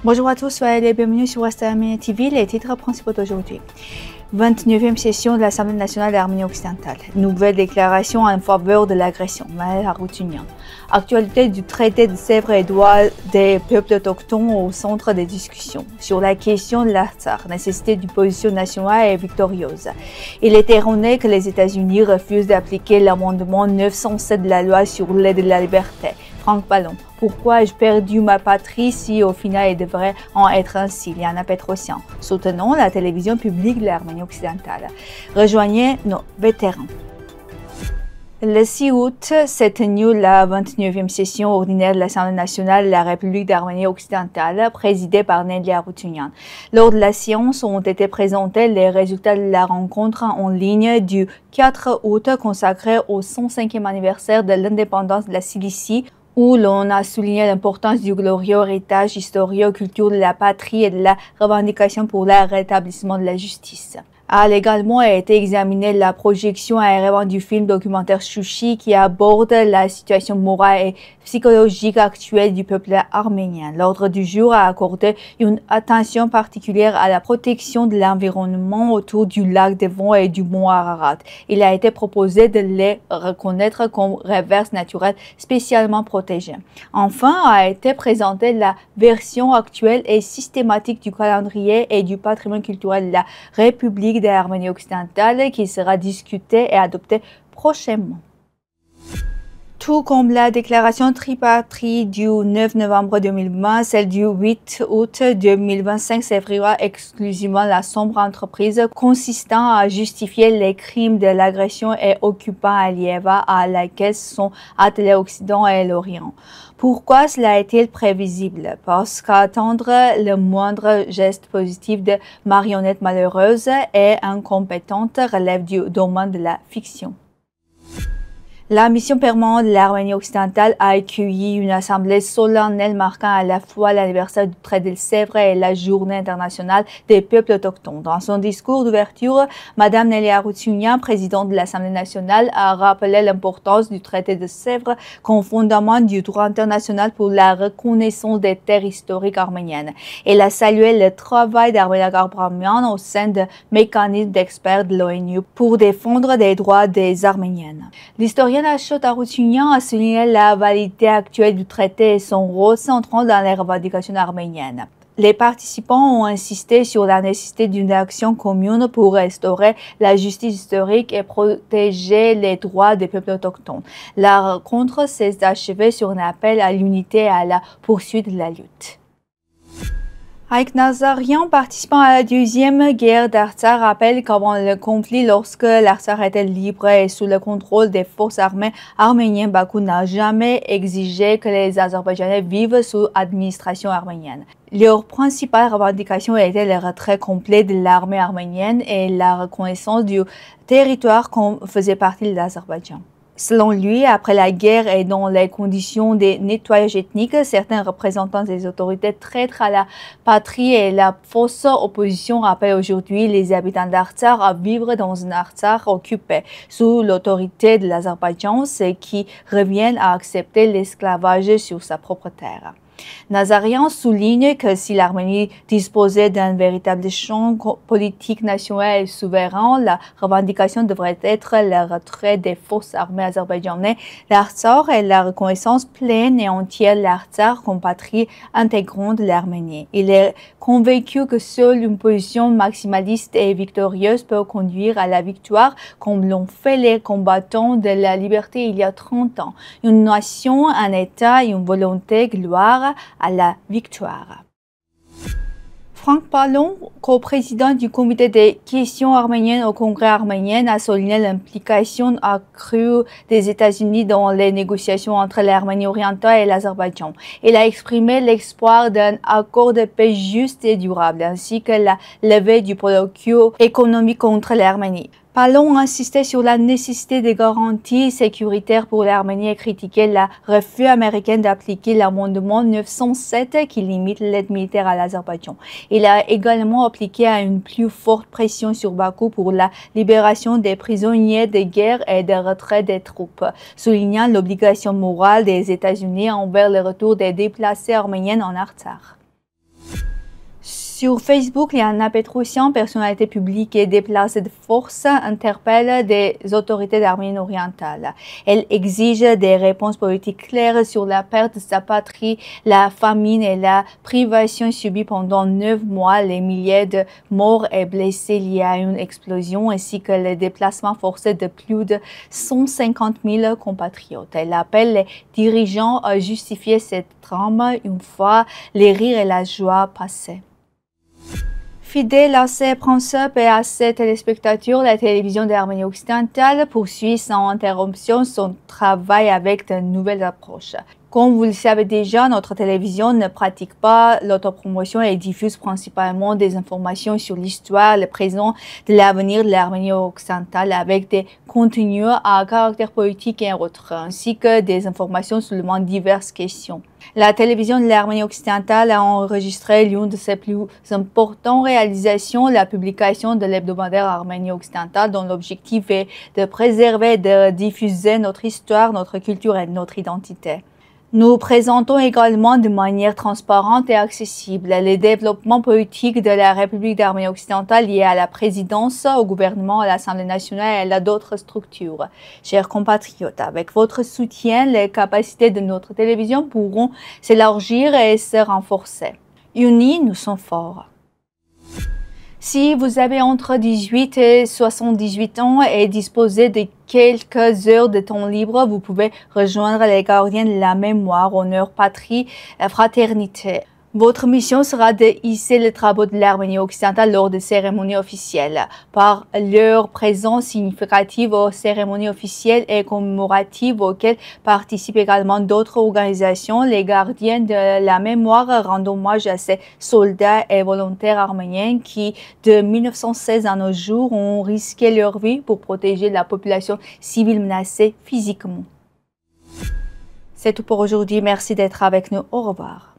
Bonjour à tous, soyez les bienvenus sur Ouest Arménie TV, les titres principaux d'aujourd'hui. 29e session de l'Assemblée nationale d'Arménie occidentale. Nouvelle déclaration en faveur de l'agression. Maël Haroutunian. Actualité du traité de Sèvres et droits des peuples autochtones au centre des discussions. Sur la question de l'Artsakh, nécessité d'une position nationale et victorieuse. Il est erroné que les États-Unis refusent d'appliquer l'amendement 907 de la loi sur l'aide de la liberté. Franck Ballon. Pourquoi ai-je perdu ma patrie si au final il devrait en être ainsi? Liana Petrosian. Soutenons la télévision publique de l'Arménie occidentale. Rejoignez nos vétérans. Le 6 août s'est tenue la 29e session ordinaire de l'Assemblée nationale de la République d'Arménie occidentale, présidée par Nelly Haroutunian. Lors de la séance ont été présentés les résultats de la rencontre en ligne du 4 août consacrée au 105e anniversaire de l'indépendance de la Cilicie, où l'on a souligné l'importance du glorieux héritage historio-culturel de la patrie et de la revendication pour le rétablissement de la justice. A également été examinée la projection aérienne du film documentaire Chouchi qui aborde la situation morale et psychologique actuelle du peuple arménien. L'ordre du jour a accordé une attention particulière à la protection de l'environnement autour du lac Devon et du mont Ararat. Il a été proposé de les reconnaître comme réserves naturelles spécialement protégées. Enfin, a été présentée la version actuelle et systématique du calendrier et du patrimoine culturel de la République d'Arménie occidentale qui sera discutée et adoptée prochainement. Tout comme la déclaration tripartite du 9 novembre 2020, celle du 8 août 2025 servira exclusivement la sombre entreprise consistant à justifier les crimes de l'agression et occupant à Liéva à laquelle sont attelés l'Occident et l'Orient. Pourquoi cela est-il prévisible? Parce qu'attendre le moindre geste positif de marionnettes malheureuses et incompétentes relève du domaine de la fiction. La mission permanente de l'Arménie occidentale a accueilli une assemblée solennelle marquant à la fois l'anniversaire du traité de Sèvres et la journée internationale des peuples autochtones. Dans son discours d'ouverture, Mme Nelly Haroutunian, présidente de l'Assemblée nationale, a rappelé l'importance du traité de Sèvres comme fondement du droit international pour la reconnaissance des terres historiques arméniennes. Elle a salué le travail d'Arménia Garbramian au sein de mécanismes d'experts de l'ONU pour défendre les droits des Arméniennes. L'historien Ashot Haroutunian a souligné la validité actuelle du traité et son rôle central dans les revendications arméniennes. Les participants ont insisté sur la nécessité d'une action commune pour restaurer la justice historique et protéger les droits des peuples autochtones. La rencontre s'est achevée sur un appel à l'unité et à la poursuite de la lutte. Aïk Nazarian, participant à la deuxième guerre d'Artsakh, rappelle qu'avant le conflit, lorsque l'Artsakh était libre et sous le contrôle des forces armées arméniennes, Bakou n'a jamais exigé que les Azerbaïdjanais vivent sous administration arménienne. Leur principale revendication était le retrait complet de l'armée arménienne et la reconnaissance du territoire comme faisait partie de l'Azerbaïdjan. Selon lui, après la guerre et dans les conditions des nettoyages ethniques, certains représentants des autorités traîtres à la patrie et la fausse opposition rappellent aujourd'hui les habitants d'Artsakh à vivre dans un Artsakh occupé sous l'autorité de l'Azerbaïdjan, ce qui revient à accepter l'esclavage sur sa propre terre. Nazarian souligne que si l'Arménie disposait d'un véritable champ politique national et souverain, la revendication devrait être le retrait des forces armées azerbaïdjanaises d'Artsakh et la reconnaissance pleine et entière de l'Artsakh comme patrie intégrante de l'Arménie. Il est convaincu que seule une position maximaliste et victorieuse peut conduire à la victoire, comme l'ont fait les combattants de la liberté il y a 30 ans. Une nation, un État et une volonté gloire à la victoire. Franck Ballon, co-président du comité des questions arméniennes au Congrès arménien, a souligné l'implication accrue des États-Unis dans les négociations entre l'Arménie orientale et l'Azerbaïdjan. Il a exprimé l'espoir d'un accord de paix juste et durable, ainsi que la levée du blocus économique contre l'Arménie. Ballon a insisté sur la nécessité de garanties sécuritaires pour l'Arménie et critiqué le refus américain d'appliquer l'amendement 907 qui limite l'aide militaire à l'Azerbaïdjan. Il a également appliqué à une plus forte pression sur Bakou pour la libération des prisonniers de guerre et de retrait des troupes, soulignant l'obligation morale des États-Unis envers le retour des déplacés arméniens en Artsakh. Sur Facebook, Liana Petrosyan, personnalité publique et déplacée de force, interpelle des autorités d'Arménie orientale. Elle exige des réponses politiques claires sur la perte de sa patrie, la famine et la privation subie pendant 9 mois, les milliers de morts et blessés liés à une explosion, ainsi que les déplacements forcés de plus de 150 000 compatriotes. Elle appelle les dirigeants à justifier cette drame une fois les rires et la joie passés. Fidèle à ses principes et à ses téléspectateurs, la télévision d'Arménie occidentale poursuit sans interruption son travail avec de nouvelles approches. Comme vous le savez déjà, notre télévision ne pratique pas l'autopromotion et diffuse principalement des informations sur l'histoire, le présent et l'avenir de l'Arménie occidentale avec des contenus à caractère politique et autres, ainsi que des informations sur diverses questions. La télévision de l'Arménie occidentale a enregistré l'une de ses plus importantes réalisations, la publication de l'hebdomadaire Arménie occidentale, dont l'objectif est de préserver et de diffuser notre histoire, notre culture et notre identité. Nous présentons également de manière transparente et accessible les développements politiques de la République d'Arménie occidentale liés à la présidence, au gouvernement, à l'Assemblée nationale et à d'autres structures. Chers compatriotes, avec votre soutien, les capacités de notre télévision pourront s'élargir et se renforcer. Unis, nous sommes forts. Si vous avez entre 18 et 78 ans et disposez de quelques heures de temps libre, vous pouvez rejoindre les gardiens de la mémoire, honneur, patrie et fraternité. Votre mission sera de hisser les drapeaux de l'Arménie occidentale lors des cérémonies officielles. Par leur présence significative aux cérémonies officielles et commémoratives auxquelles participent également d'autres organisations, les gardiens de la mémoire rendent hommage à ces soldats et volontaires arméniens qui, de 1916 à nos jours, ont risqué leur vie pour protéger la population civile menacée physiquement. C'est tout pour aujourd'hui. Merci d'être avec nous. Au revoir.